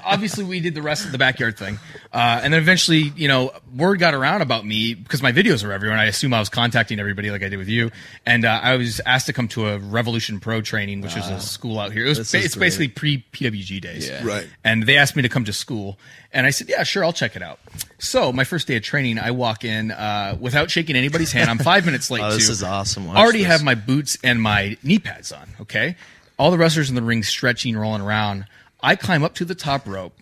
obviously we did the rest of the backyard thing. And then eventually, you know, word got around about me because my videos were everywhere. And I assume I was contacting everybody like I did with you. And I was asked to come to a Revolution Pro training, which was a school out here. It's basically pre-PWG days. Yeah. Right. And they asked me to come to school. And I said, yeah, sure, I'll check it out. So my first day of training, I walk in without shaking anybody's hand. I'm 5 minutes late, This is awesome. Already have my boots and my knee pads on, okay? All the wrestlers in the ring stretching, rolling around. I climb up to the top rope.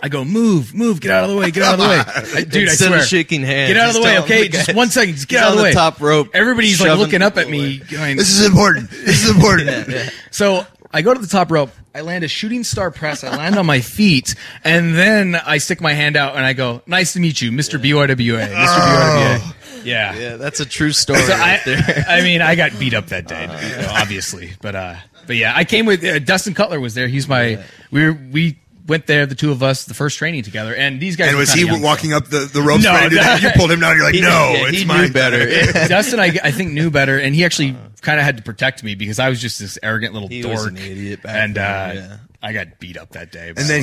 I go, move, get out of the way, get out of the way. Dude, Instead I swear. of shaking hands. Get out of the way, okay? Just 1 second, just get out of the way. Top rope. Everybody's like looking up at me going, this is important. This is important. Yeah. So I go to the top rope. I land a shooting star press. I land on my feet. And then I stick my hand out and I go, nice to meet you, Mr. BYWA. Mr. BYWA. Yeah, that's a true story. So right there. I mean, I got beat up that day, you know, obviously. But yeah, I came with Dustin Cutler was there. He's my we went there, the two of us, the first training together, and these guys. And was he young, walking up the ropes? No, ready to do that? You pulled him down. You're like, it's he mine. knew better. Dustin, I think, knew better, and he actually kind of had to protect me because I was just this arrogant little He dork. was an idiot back and then, I got beat up that day. And then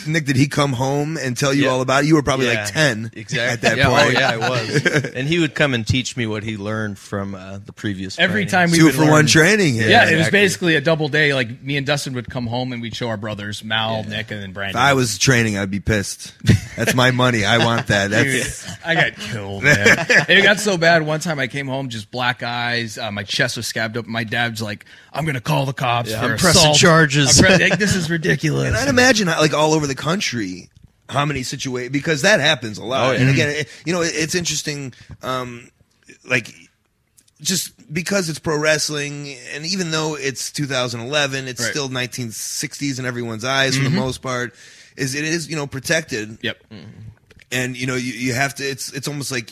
Nick, did he come home and tell you all about it? You were probably like 10 at that point. Oh, yeah, I was. And he would come and teach me what he learned from the previous every trainings. time we 2 would for learn. 1 training. Yeah, it was basically a double day. Like me and Dustin would come home and we'd show our brothers, Mal, Nick, and then Brandon. If I was training, I'd be pissed. That's my money. I want that. That's Dude, I got killed, man. It got so bad. One time I came home, just black eyes. My chest was scabbed up. My dad's like, I'm going to call the cops for I'm pressing assault. charges. This is ridiculous. And I'd imagine, like, all over the country, how many situations, because that happens a lot. And again, it's interesting, like, just because it's pro wrestling, and even though it's 2011, it's still 1960s in everyone's eyes for the most part, it is, protected. Yep. And, you have to, it's almost like,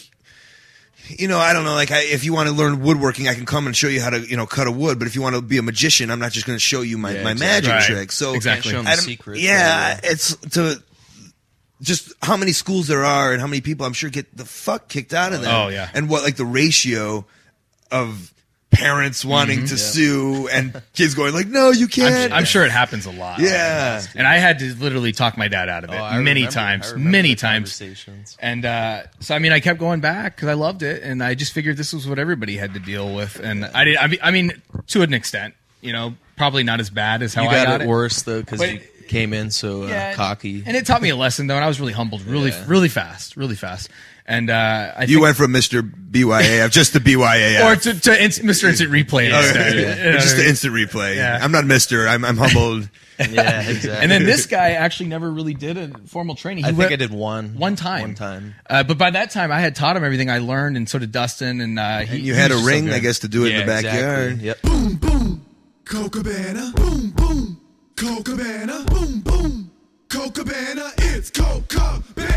I don't know, like if you want to learn woodworking, I can come and show you how to, cut a wood. But if you want to be a magician, I'm not just going to show you my magic trick. So exactly. Show them the secret. It's to just how many schools there are and how many people I'm sure get the fuck kicked out of them. Oh, yeah. And what, like, the ratio of parents wanting to sue and kids going like, no, you can't. I'm sure it happens a lot. Yeah. And I had to literally talk my dad out of it many times. And so, I mean, I kept going back because I loved it, and I just figured this was what everybody had to deal with. And I mean, to an extent, probably not as bad as how I got it. Worse, though, because you came in so cocky. And it taught me a lesson, though, and I was really humbled really fast. And I you went from Mr. BYAF just to BYAF. Or to Mr. Instant Replay instead. Just the instant replay. Yeah. I'm not Mr. I'm humbled. Yeah, exactly. And then this guy actually never really did a formal training. I think I did one time. But by that time, I had taught him everything I learned, and so did Dustin. And you had a ring, I guess, to do it in the backyard. Exactly. Yep. Boom, boom. Cocabana. Boom, boom. Cocabana. Boom, boom. Cocabana. It's Cocabana.